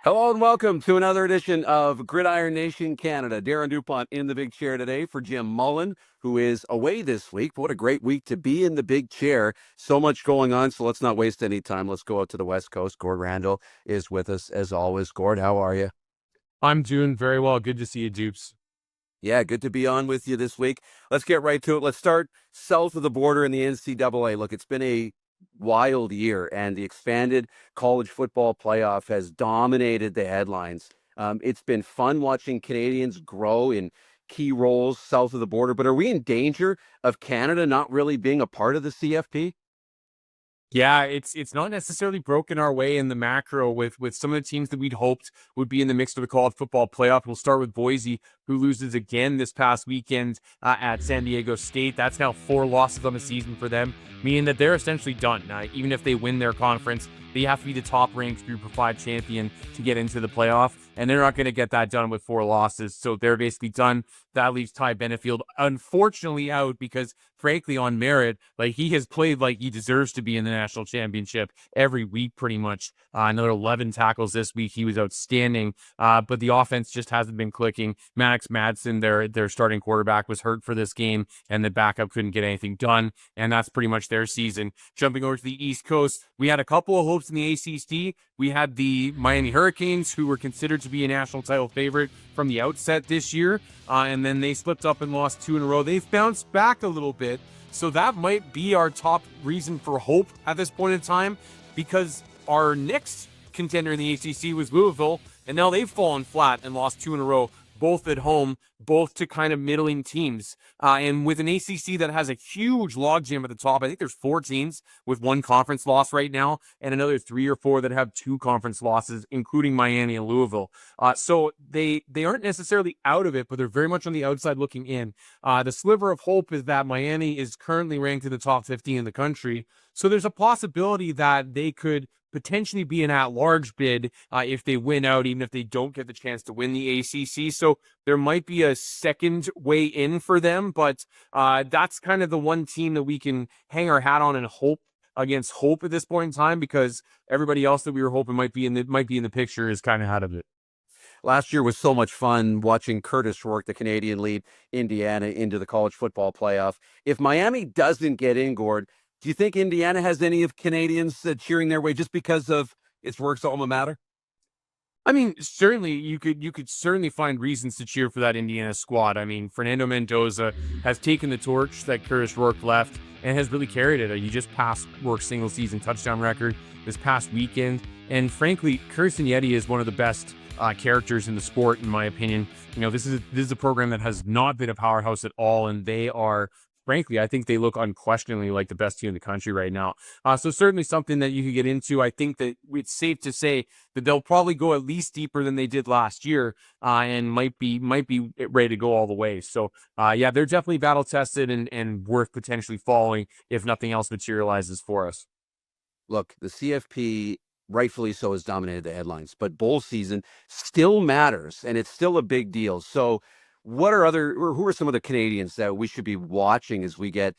Hello and welcome to another edition of Gridiron Nation Canada. Darren Dupont in the big chair today for Jim Mullen, who is away this week. What a great week to be in the big chair. So much going on, so let's not waste any time. Let's go out to the West Coast. Gord Randall is with us as always. Gord, how are you? I'm doing very well. Good to see you, Dupes. Yeah, good to be on with you this week. Let's get right to it. Let's start south of the border in the NCAA. Look, it's been a wild year, and the expanded college football playoff has dominated the headlines. It's been fun watching Canadians grow in key roles south of the border, but are we in danger of Canada not really being a part of the CFP? Yeah, it's not necessarily broken our way in the macro with some of the teams that we'd hoped would be in the mix for the college football playoff. We'll start with Boise, who loses again this past weekend at San Diego State. That's now 4 losses on the season for them, meaning that they're essentially done. Even if they win their conference, they have to be the top-ranked Group of 5 champion to get into the playoff, and they're not going to get that done with 4 losses. So they're basically done. That leaves Ty Benefield, unfortunately, out because, frankly, on merit, like he has played like he deserves to be in the national championship every week, pretty much. Another 11 tackles this week. He was outstanding, but the offense just hasn't been clicking. Maddox Madsen, their starting quarterback, was hurt for this game, and the backup couldn't get anything done, and that's pretty much their season. Jumping over to the East Coast, we had a couple of hopes in the ACC. We had the Miami Hurricanes, who were considered to be a national title favorite from the outset this year, and then they slipped up and lost 2 in a row. They've bounced back a little bit, so that might be our top reason for hope at this point in time, because our next contender in the ACC was Louisville, and now they've fallen flat and lost 2 in a row, both at home, both to kind of middling teams. And with an ACC that has a huge logjam at the top, I think there's 4 teams with 1 conference loss right now, and another 3 or 4 that have 2 conference losses, including Miami and Louisville. So they aren't necessarily out of it, but they're very much on the outside looking in. The sliver of hope is that Miami is currently ranked in the top 15 in the country. So there's a possibility that they could potentially be an at-large bid if they win out, even if they don't get the chance to win the ACC. So there might be a second way in for them, but that's kind of the one team that we can hang our hat on and hope against hope at this point in time, because everybody else that we were hoping might be in the picture is kind of out of it. Last year was so much fun watching Curtis Rourke, the Canadian, lead Indiana into the college football playoff. If Miami doesn't get in, Gord, do you think Indiana has any of Canadians cheering their way just because of its Rourke's alma mater? I mean, certainly you could certainly find reasons to cheer for that Indiana squad. I mean, Fernando Mendoza has taken the torch that Curtis Rourke left and has really carried it. You just passed Rourke's single season touchdown record this past weekend, and frankly, Kirsten Yeti is one of the best characters in the sport, in my opinion. This is a program that has not been a powerhouse at all, and they are. Frankly, I think they look unquestionably like the best team in the country right now. So certainly something that you could get into. I think that it's safe to say that they'll probably go at least deeper than they did last year, and might be ready to go all the way. So yeah, they're definitely battle tested and worth potentially following if nothing else materializes for us. Look, the CFP, rightfully so, has dominated the headlines, but bowl season still matters, and it's still a big deal. So who are some of the Canadians that we should be watching as we get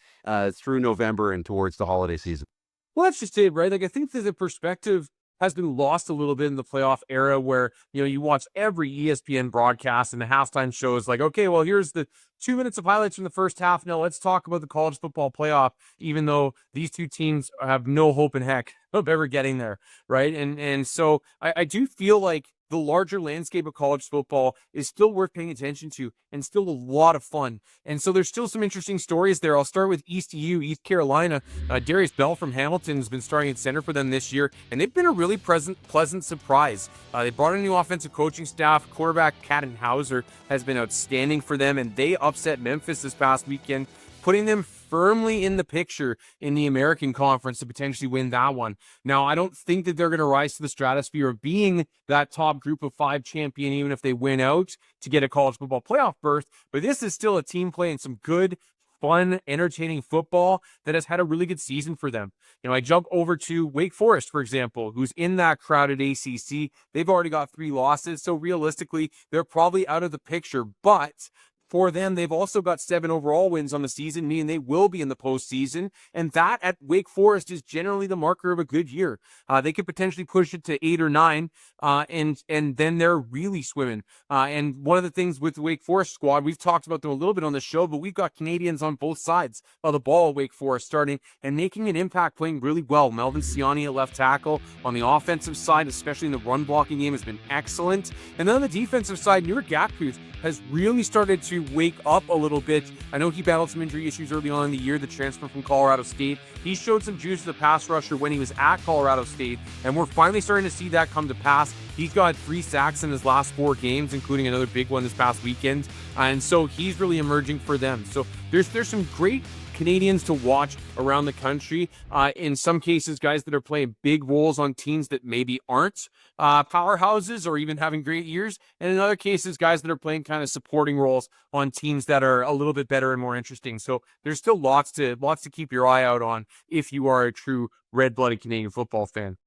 through November and towards the holiday season? Well, that's just it, right? Like, I think that the perspective has been lost a little bit in the playoff era where, you watch every ESPN broadcast and the halftime show is like, okay, well, here's the 2 minutes of highlights from the first half. Now let's talk about the college football playoff, even though these two teams have no hope in heck of ever getting there, right? And so I do feel like the larger landscape of college football is still worth paying attention to and still a lot of fun. And so there's still some interesting stories there. I'll start with East Carolina. Darius Bell from Hamilton has been starting at center for them this year, and they've been a really pleasant surprise. They brought in a new offensive coaching staff. Quarterback Caden Hauser has been outstanding for them, and they upset Memphis this past weekend, putting them firmly in the picture in the American Conference to potentially win that one. Now, I don't think that they're going to rise to the stratosphere of being that top Group of 5 champion, even if they win out to get a college football playoff berth, but this is still a team playing some good, fun, entertaining football that has had a really good season for them. I jump over to Wake Forest, for example, who's in that crowded ACC. They've already got 3 losses, so realistically, they're probably out of the picture, but for them, they've also got 7 overall wins on the season, meaning they will be in the postseason. And that at Wake Forest is generally the marker of a good year. They could potentially push it to 8 or 9, and then they're really swimming. And one of the things with the Wake Forest squad, we've talked about them a little bit on the show, but we've got Canadians on both sides of the ball at Wake Forest starting and making an impact, playing really well. Melvin Siani at left tackle on the offensive side, especially in the run blocking game, has been excellent. And then on the defensive side, Nurek Gatkuth has really started to wake up a little bit. I know he battled some injury issues early on in the year, the transfer from Colorado State. He showed some juice as a pass rusher when he was at Colorado State, and we're finally starting to see that come to pass. He's got 3 sacks in his last 4 games, including another big one this past weekend, and so he's really emerging for them. So there's some great Canadians to watch around the country. In some cases, guys that are playing big roles on teams that maybe aren't powerhouses or even having great years. And in other cases, guys that are playing kind of supporting roles on teams that are a little bit better and more interesting. So there's still lots to keep your eye out on if you are a true red-blooded Canadian football fan.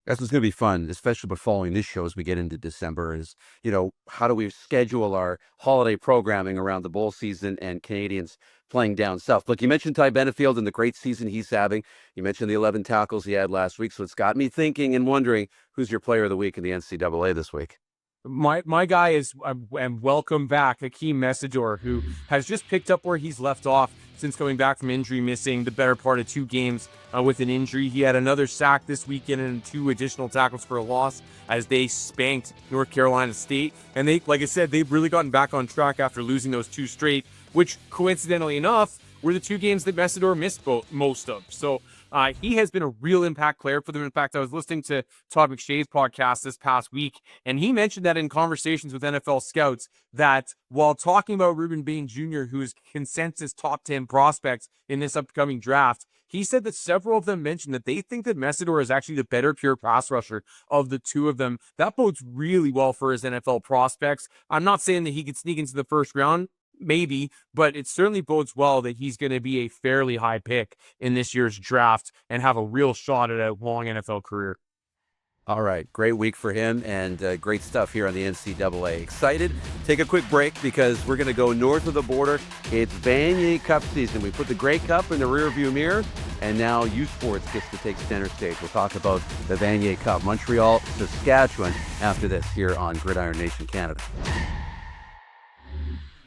That's what's going to be fun, especially following this show as we get into December, is, how do we schedule our holiday programming around the bowl season and Canadians playing down south? Look, you mentioned Ty Benefield and the great season he's having. You mentioned the 11 tackles he had last week. So it's got me thinking and wondering, who's your player of the week in the NCAA this week? My guy is, and welcome back, Hakeem Messidor, who has just picked up where he's left off since coming back from injury, missing the better part of 2 games with an injury. He had another sack this weekend and 2 additional tackles for a loss as they spanked North Carolina State. And they, like I said, they've really gotten back on track after losing those 2 straight, which coincidentally enough were the 2 games that Messidor missed most of. So he has been a real impact player for them. In fact, I was listening to Todd McShay's podcast this past week, and he mentioned that in conversations with NFL scouts, that while talking about Reuben Bain Jr., who is consensus top 10 prospects in this upcoming draft, he said that several of them mentioned that they think that Messidor is actually the better pure pass rusher of the 2 of them. That bodes really well for his NFL prospects. I'm not saying that he could sneak into the first round, maybe, but it certainly bodes well that he's going to be a fairly high pick in this year's draft and have a real shot at a long NFL career. All right, great week for him, and great stuff here on the NCAA. Excited? Take a quick break because we're going to go north of the border. It's Vanier Cup season. We put the Grey Cup in the rearview mirror, and now U Sports gets to take center stage. We'll talk about the Vanier Cup, Montreal, Saskatchewan, after this here on Gridiron Nation Canada.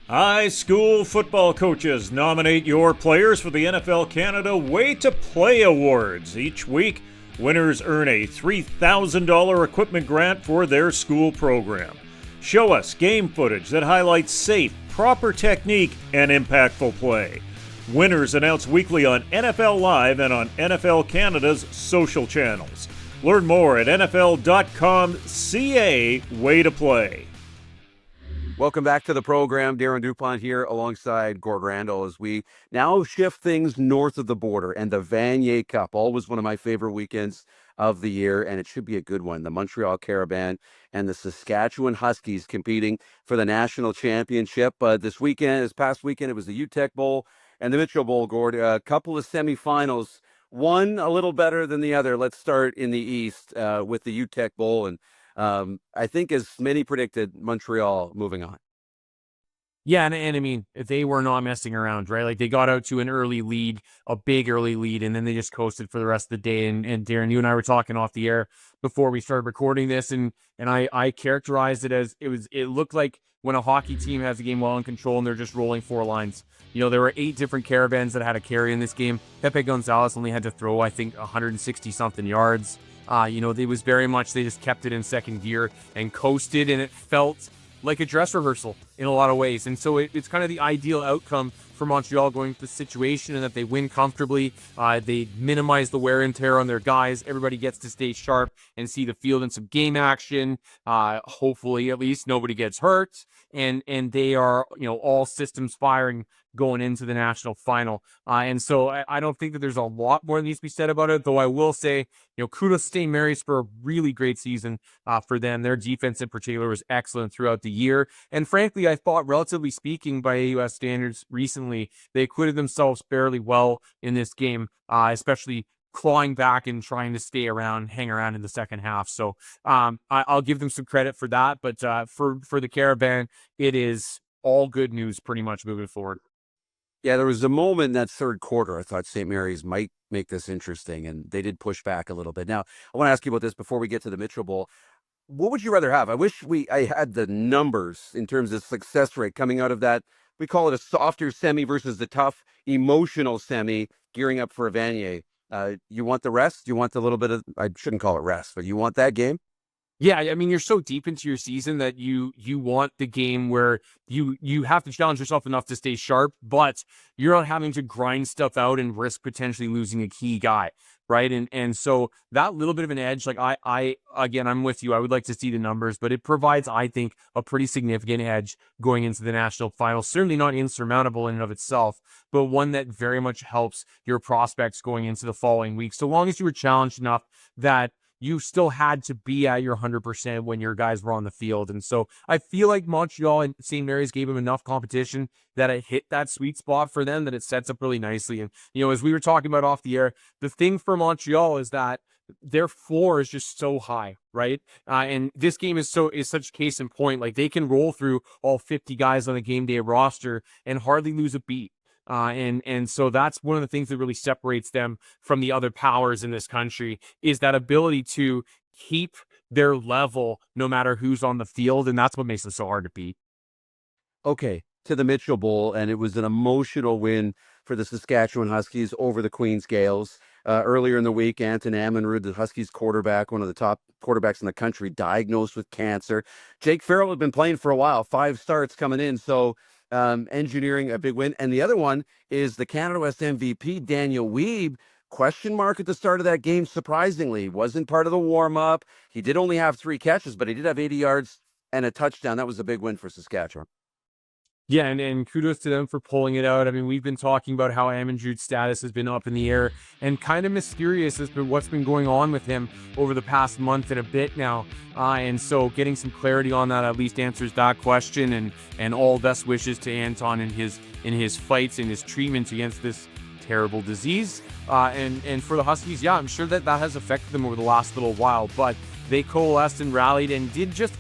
High school football coaches nominate your players for the NFL Canada Way to Play Awards. Each week, winners earn a $3,000 equipment grant for their school program. Show us game footage that highlights safe, proper technique, and impactful play. Winners announced weekly on NFL Live and on NFL Canada's social channels. Learn more at nfl.com/CA Way to Play. Welcome back to the program. Darren Dupont here alongside Gord Randall as we now shift things north of the border, and the Vanier Cup, always one of my favorite weekends of the year, and it should be a good one. The Montreal Caravan and the Saskatchewan Huskies competing for the national championship. This past weekend, it was the Uteck Bowl and the Mitchell Bowl, Gord. A couple of semifinals, one a little better than the other. Let's start in the East with the Uteck Bowl, and I think, as many predicted, Montreal moving on. Yeah, and I mean, they were not messing around, right? Like, they got out to an early lead, a big early lead, and then they just coasted for the rest of the day. And Darren, you and I were talking off the air before we started recording this, and I characterized it as it looked like when a hockey team has the game well in control and they're just rolling 4 lines. There were 8 different caravans that had a carry in this game. Pepe Gonzalez only had to throw, I think, 160-something yards. It was very much, they just kept it in second gear and coasted, and it felt like a dress rehearsal in a lot of ways. And so it's kind of the ideal outcome for Montreal going to the situation, and that they win comfortably. They minimize the wear and tear on their guys. Everybody gets to stay sharp and see the field in some game action. Hopefully, at least, nobody gets hurt. And they are, all systems firing going into the national final. And so I don't think that there's a lot more that needs to be said about it, though I will say, kudos to St. Mary's for a really great season for them. Their defense in particular was excellent throughout the year. And frankly, I thought, relatively speaking, by AUS standards recently, they acquitted themselves fairly well in this game, especially clawing back and trying to hang around in the second half. So I'll give them some credit for that. But for the Caravan, it is all good news pretty much moving forward. Yeah, there was a moment in that third quarter I thought St. Mary's might make this interesting, and they did push back a little bit. Now, I want to ask you about this before we get to the Mitchell Bowl. What would you rather have? I had the numbers in terms of success rate coming out of that. We call it a softer semi versus the tough emotional semi, gearing up for a Vanier. You want the rest? You want the little bit of, I shouldn't call it rest, but you want that game? Yeah, I mean, you're so deep into your season that you want the game where you have to challenge yourself enough to stay sharp, but you're not having to grind stuff out and risk potentially losing a key guy, right? And so that little bit of an edge, like I again, I'm with you. I would like to see the numbers, but it provides, I think, a pretty significant edge going into the national final. Certainly not insurmountable in and of itself, but one that very much helps your prospects going into the following week. So long as you were challenged enough that you still had to be at your 100% when your guys were on the field. And so I feel like Montreal and St. Mary's gave them enough competition that it hit that sweet spot for them, that it sets up really nicely. And, as we were talking about off the air, the thing for Montreal is that their floor is just so high, right? And this game is such a case in point. Like, they can roll through all 50 guys on the game day roster and hardly lose a beat. And so that's one of the things that really separates them from the other powers in this country, is that ability to keep their level no matter who's on the field. And that's what makes them so hard to beat. Okay, to the Mitchell Bowl, and it was an emotional win for the Saskatchewan Huskies over the Queens Gales. Earlier in the week, Anton Ammonrud, the Huskies quarterback, one of the top quarterbacks in the country, diagnosed with cancer. Jake Farrell had been playing for a while, 5 starts coming in, so engineering a big win. And the other one is the Canada West MVP, Daniel Weeb. Question mark at the start of that game, surprisingly. Wasn't part of the warm-up. He did only have 3 catches, but he did have 80 yards and a touchdown. That was a big win for Saskatchewan. Yeah, and kudos to them for pulling it out. I mean, we've been talking about how Ammonrud's status has been up in the air and kind of mysterious as to what's been going on with him over the past month and a bit now. And so getting some clarity on that at least answers that question, and all best wishes to Anton in his fights and his treatments against this terrible disease. And for the Huskies, yeah, I'm sure that has affected them over the last little while, but they coalesced and rallied and did just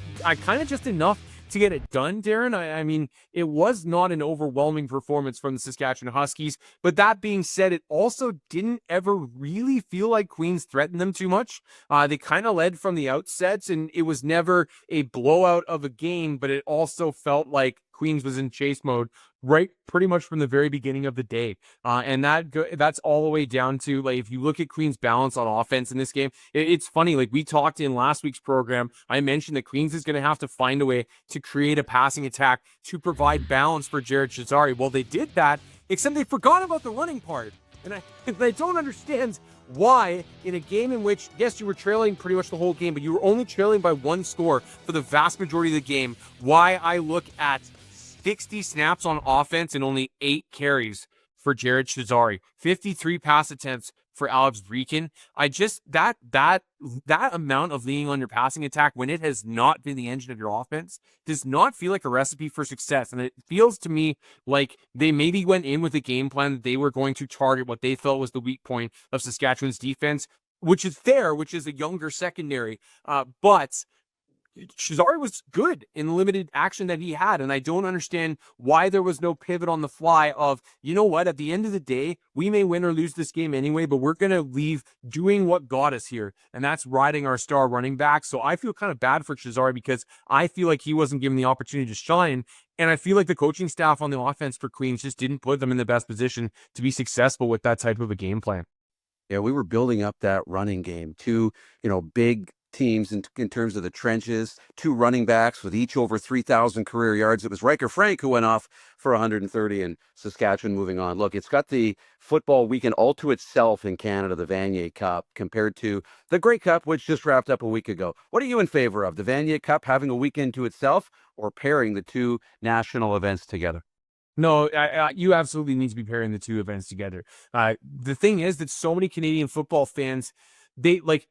enough to get it done, Darren. I mean, it was not an overwhelming performance from the Saskatchewan Huskies, but that being said, it also didn't ever really feel like Queens threatened them too much. They kind of led from the outset, and it was never a blowout of a game, but it also felt like Queens was in chase mode right pretty much from the very beginning of the day. And that's all the way down to, like, if you look at Queens' balance on offense in this game, it's funny. Like, we talked in last week's program, I mentioned that Queens is going to have to find a way to create a passing attack to provide balance for Jared Chazari. Well, they did that, except they forgot about the running part. And I don't understand why, in a game in which, yes, you were trailing pretty much the whole game, but you were only trailing by 1 score for the vast majority of the game, why I look at 60 snaps on offense and only 8 carries for Jared Chazari, 53 pass attempts for Alex Breeken. I just, that amount of leaning on your passing attack when it has not been the engine of your offense does not feel like a recipe for success. And it feels to me like they maybe went in with a game plan that they were going to target what they felt was the weak point of Saskatchewan's defense, which is fair, which is a younger secondary. But Chazari was good in the limited action that he had, and I don't understand why there was no pivot on the fly of, you know what, at the end of the day, we may win or lose this game anyway, but we're going to leave doing what got us here, and that's riding our star running back. So I feel kind of bad for Chazari because I feel like he wasn't given the opportunity to shine, and I feel like the coaching staff on the offense for Queens just didn't put them in the best position to be successful with that type of a game plan. Yeah, we were building up that running game. 2, big teams in terms of the trenches, 2 running backs with each over 3,000 career yards. It was Riker Frank who went off for 130, and Saskatchewan moving on. Look, it's got the football weekend all to itself in Canada, the Vanier Cup, compared to the Grey Cup, which just wrapped up a week ago. What are you in favor of, the Vanier Cup having a weekend to itself, or pairing the 2 national events together? No, you absolutely need to be pairing the 2 events together. The thing is that so many Canadian football fans, they like,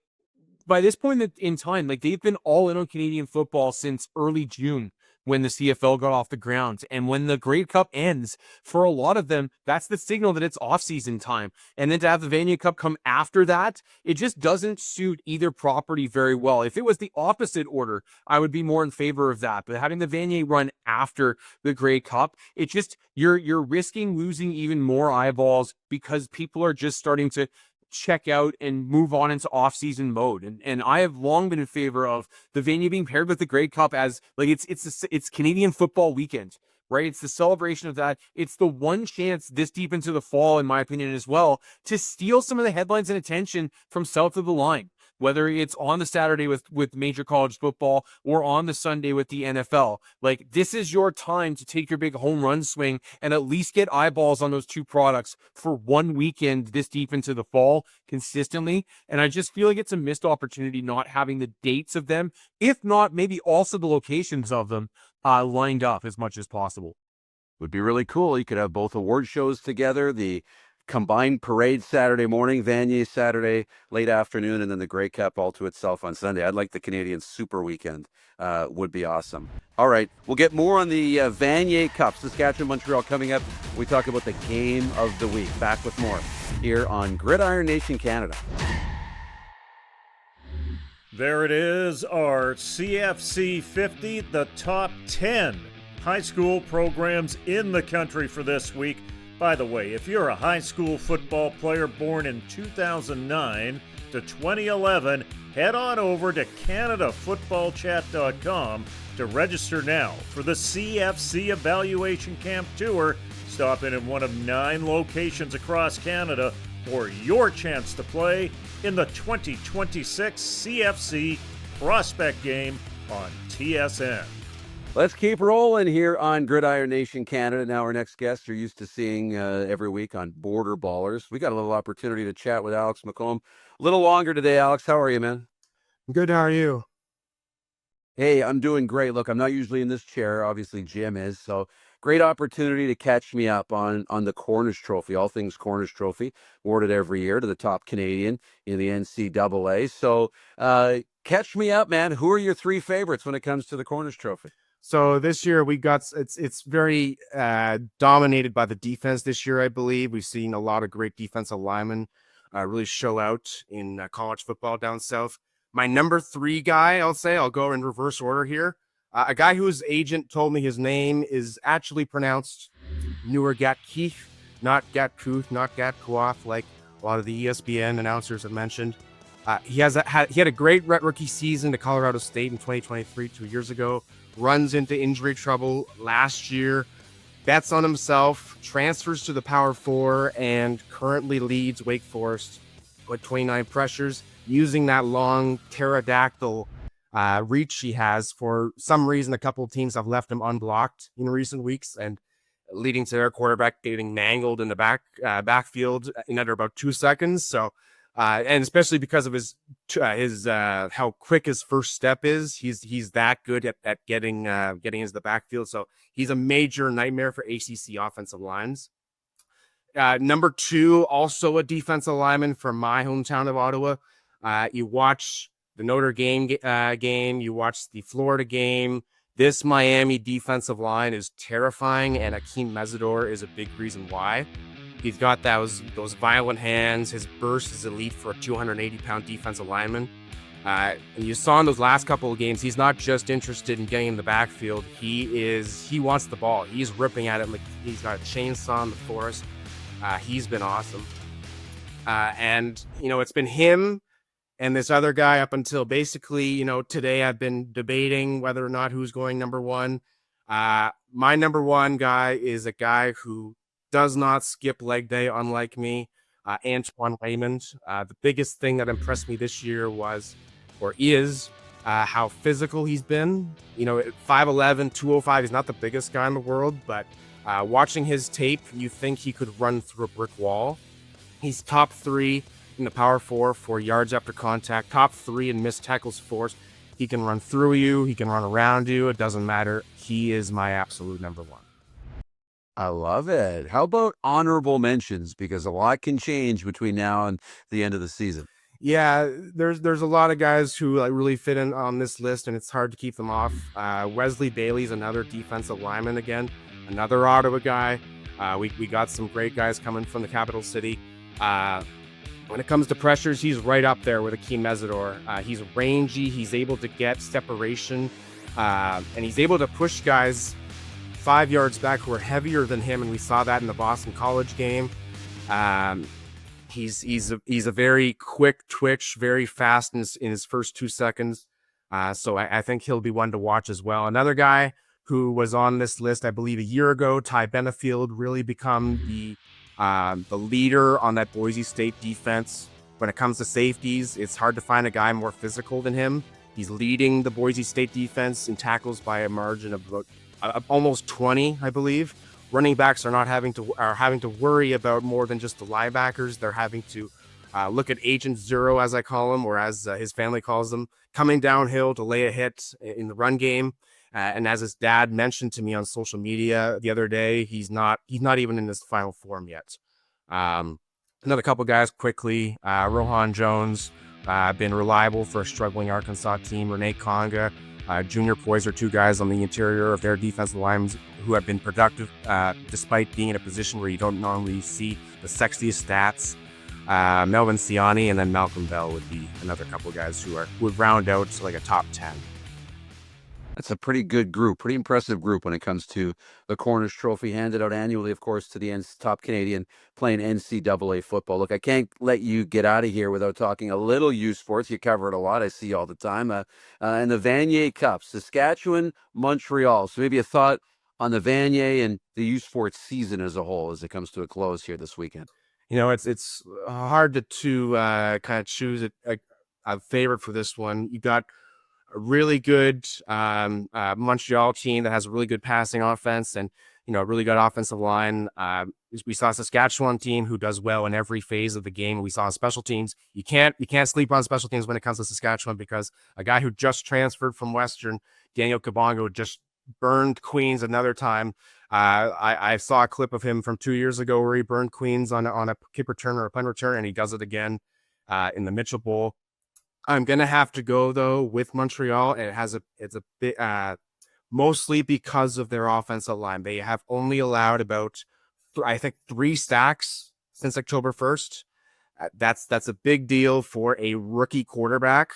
by this point in time, like, they've been all in on Canadian football since early June. when the CFL got off the ground. And when the Grey Cup ends, for a lot of them, that's the signal that it's off-season time. And then to have the Vanier Cup come after that, it just doesn't suit either property very well. If it was the opposite order, I would be more in favor of that. But having the Vanier run after the Grey Cup, it just, you're risking losing even more eyeballs because people are just starting to check out and move on into off-season mode. And I have long been in favor of the Vanier being paired with the Grey Cup as like it's Canadian football weekend, right? It's the celebration of that. It's the one chance this deep into the fall, in my opinion, as well, to steal some of the headlines and attention from south of the line. Whether it's on the Saturday with major college football or on the Sunday with the NFL. Like, this is your time to take your big home run swing and at least get eyeballs on those two products for one weekend this deep into the fall consistently. And I just feel like it's a missed opportunity not having the dates of them, if not maybe also the locations of them, lined up as much as possible. Would be really cool. You could have both award shows together, the combined parade Saturday morning, Vanier Saturday late afternoon, and then the Grey Cup all to itself on Sunday. I'd like the Canadian Super Weekend. Would be awesome. All right, we'll get more on the Vanier Cup, Saskatchewan, Montreal coming up. We talk about the game of the week. Back with more here on Gridiron Nation Canada. There it is, our CFC 50, the top 10 high school programs in the country for this week. By the way, if you're a high school football player born in 2009 to 2011, head on over to CanadaFootballChat.com to register now for the CFC Evaluation Camp Tour. Stop in one of 9 locations across Canada for your chance to play in the 2026 CFC Prospect Game on TSN. Let's keep rolling here on Gridiron Nation Canada. Now our next guest you're used to seeing every week on Border Ballers. We got a little opportunity to chat with Alex McComb. A little longer today, Alex. How are you, man? Good, how are you? Hey, I'm doing great. Look, I'm not usually in this chair. Obviously, Jim is. So great opportunity to catch me up on the Cornish Trophy, all things Cornish Trophy, awarded every year to the top Canadian in the NCAA. So catch me up, man. Who are your 3 favorites when it comes to the Cornish Trophy? So this year we got it's very dominated by the defense this year, I believe. We've seen a lot of great defensive linemen really show out in college football down south. My number 3 guy, I'll go in reverse order here. A guy whose agent told me his name is actually pronounced Newer Gat Keith, not Gat Kuth, not Gat Kuoth, like a lot of the ESPN announcers have mentioned. He had a great rookie season to Colorado State in 2023, 2 years ago. Runs into injury trouble last year, bets on himself, transfers to the Power 4, and currently leads Wake Forest with 29 pressures, using that long pterodactyl reach he has. For some reason, a couple of teams have left him unblocked in recent weeks, and leading to their quarterback getting mangled in the backfield in under about 2 seconds. So, and especially because of his how quick his first step is, he's that good at getting into the backfield. So he's a major nightmare for ACC offensive lines. Number 2, also a defensive lineman from my hometown of Ottawa. You watch the Notre Dame game, you watch the Florida game. This Miami defensive line is terrifying, and Akeem Mesidor is a big reason why. He's got those violent hands. His burst is elite for a 280-pound defensive lineman. And you saw in those last couple of games, he's not just interested in getting in the backfield. He wants the ball. He's ripping at it like he's got a chainsaw in the forest. He's been awesome. And, it's been him and this other guy up until basically, today I've been debating whether or not who's going number 1. My number 1 guy is a guy who does not skip leg day, unlike me, Antoine Raymond. The biggest thing that impressed me this year is how physical he's been. 5'11", 205, he's not the biggest guy in the world, but watching his tape, you think he could run through a brick wall. He's top 3 in the Power 4 for yards after contact, top 3 in missed tackles forced. He can run through you, he can run around you, it doesn't matter. He is my absolute number 1. I love it. How about honorable mentions? Because a lot can change between now and the end of the season. Yeah, there's a lot of guys who like really fit in on this list, and it's hard to keep them off. Wesley Bailey's another defensive lineman again, another Ottawa guy. We got some great guys coming from the capital city. When it comes to pressures, he's right up there with Akeem Mesidor. He's rangy, he's able to get separation, and he's able to push guys 5 yards back who are heavier than him, and we saw that in the Boston College game. He's a very quick twitch, very fast in his first 2 seconds. So I think he'll be one to watch as well. Another guy who was on this list, I believe, a year ago, Ty Benefield, really become the leader on that Boise State defense. When it comes to safeties, it's hard to find a guy more physical than him. He's leading the Boise State defense in tackles by a margin of about almost 20, I believe. Running backs are having to worry about more than just the linebackers. They're having to look at Agent Zero, as I call him, or as his family calls them, coming downhill to lay a hit in the run game. And as his dad mentioned to me on social media the other day, he's not even in his final form yet. Another couple guys quickly. Rohan Jones, been reliable for a struggling Arkansas team. Renee Conga, Junior Poyser, 2 guys on the interior of their defensive lines who have been productive despite being in a position where you don't normally see the sexiest stats. Melvin Ciani and then Malcolm Bell would be another couple guys who would round out to like a top 10. That's a pretty good group, pretty impressive group when it comes to the Cornish Trophy, handed out annually, of course, to the top Canadian playing NCAA football. Look, I can't let you get out of here without talking a little U Sports. You cover it a lot, I see all the time. And the Vanier Cup, Saskatchewan, Montreal. So maybe a thought on the Vanier and the U Sports season as a whole as it comes to a close here this weekend. You know, it's hard to kind of choose a favorite for this one. You got a really good Montreal team that has a really good passing offense and, you know, a really good offensive line. We saw a Saskatchewan team who does well in every phase of the game. We saw special teams. You can't sleep on special teams when it comes to Saskatchewan because a guy who just transferred from Western, Daniel Kabongo, just burned Queens another time. I saw a clip of him from 2 years ago where he burned Queens on a kick return or a punt return, and he does it again in the Mitchell Bowl. I'm gonna have to go though with Montreal, and it's a bit mostly because of their offensive line. They have only allowed about I think 3 sacks since October 1st. That's a big deal for a rookie quarterback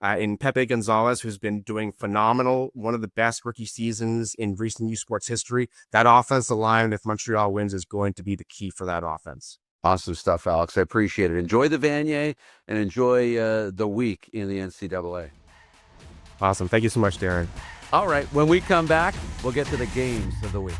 in Pepe Gonzalez, who's been doing phenomenal, one of the best rookie seasons in recent U Sports history. That offensive line, if Montreal wins, is going to be the key for that offense. Awesome stuff, Alex. I appreciate it. Enjoy the Vanier and enjoy the week in the NCAA. Awesome. Thank you so much, Darren. All right. When we come back, we'll get to the games of the week.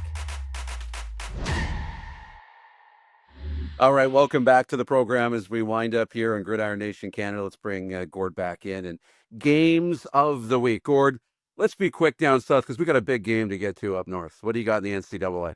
All right. Welcome back to the program as we wind up here in Gridiron Nation Canada. Let's bring Gord back in and games of the week. Gord, let's be quick down south because we got a big game to get to up north. What do you got in the NCAA?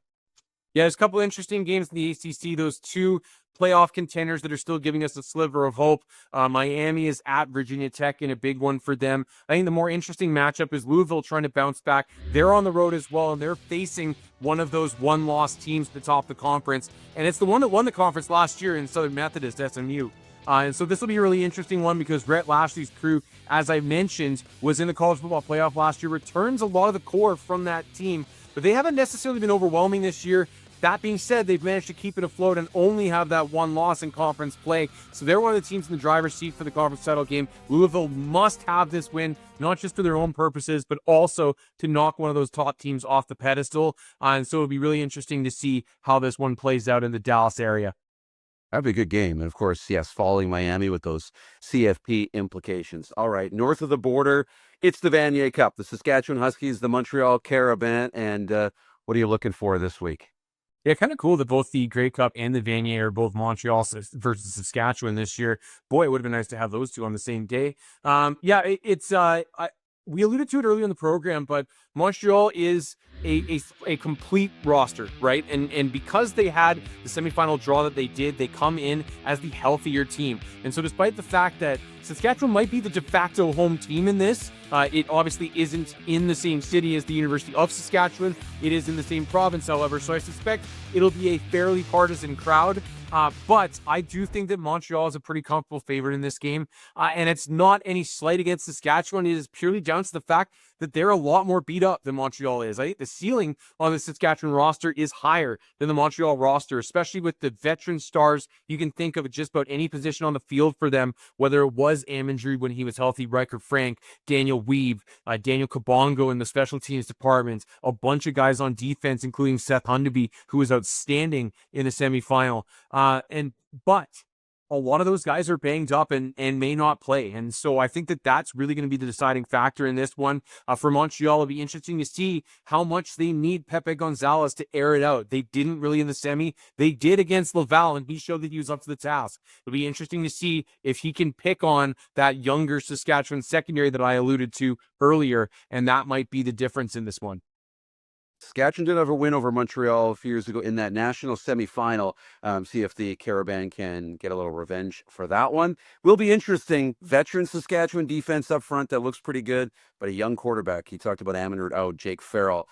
Yeah, there's a couple interesting games in the ACC. Those 2 playoff contenders that are still giving us a sliver of hope. Miami is at Virginia Tech in a big one for them. I think the more interesting matchup is Louisville trying to bounce back. They're on the road as well, and they're facing one of those one-loss teams at the top of the conference. And it's the one that won the conference last year in Southern Methodist, SMU. And so this will be a really interesting one because Rhett Lashley's crew, as I mentioned, was in the college football playoff last year, returns a lot of the core from that team, but they haven't necessarily been overwhelming this year. That being said, they've managed to keep it afloat and only have that one loss in conference play. So they're one of the teams in the driver's seat for the conference title game. Louisville must have this win, not just for their own purposes, but also to knock one of those top teams off the pedestal. And so it'll be really interesting to see how this one plays out in the Dallas area. That'd be a good game. And of course, yes, following Miami with those CFP implications. All right, north of the border, it's the Vanier Cup, the Saskatchewan Huskies, the Montreal Carabin. And what are you looking for this week? Yeah, kind of cool that both the Grey Cup and the Vanier are both Montreal versus Saskatchewan this year. Boy, it would have been nice to have those two on the same day. We alluded to it earlier in the program, but Montreal is a complete roster, right? And because they had the semifinal draw that they did, they come in as the healthier team. And so despite the fact that Saskatchewan might be the de facto home team in this, it obviously isn't in the same city as the University of Saskatchewan. It is in the same province, however, so I suspect it'll be a fairly partisan crowd. But I do think that Montreal is a pretty comfortable favorite in this game. And it's not any slight against Saskatchewan. It is purely down to the fact that they're a lot more beat up than Montreal is. I think the ceiling on the Saskatchewan roster is higher than the Montreal roster, especially with the veteran stars you can think of at just about any position on the field for them, whether it was Amundry when he was healthy, Riker Frank, Daniel Weave, Daniel Kabongo in the special teams department, a bunch of guys on defense, including Seth Hundeby, who was outstanding in the semifinal. But a lot of those guys are banged up and may not play. And so I think that that's really going to be the deciding factor in this one. For Montreal, it'll be interesting to see how much they need Pepe Gonzalez to air it out. They didn't really in the semi. They did against Laval, and he showed that he was up to the task. It'll be interesting to see if he can pick on that younger Saskatchewan secondary that I alluded to earlier, and that might be the difference in this one. Saskatchewan did have a win over Montreal a few years ago in that national semifinal. See if the Caravan can get a little revenge for that one. Will be interesting. Veteran Saskatchewan defense up front that looks pretty good, but a young quarterback. He talked about Amundry, Jake Farrell.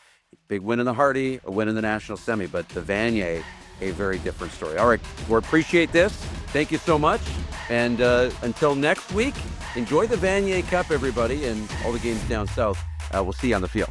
Big win in the Hardy, a win in the national semi, but the Vanier, a very different story. All right, we appreciate this. Thank you so much. And until next week, enjoy the Vanier Cup, everybody, and all the games down south. We'll see you on the field.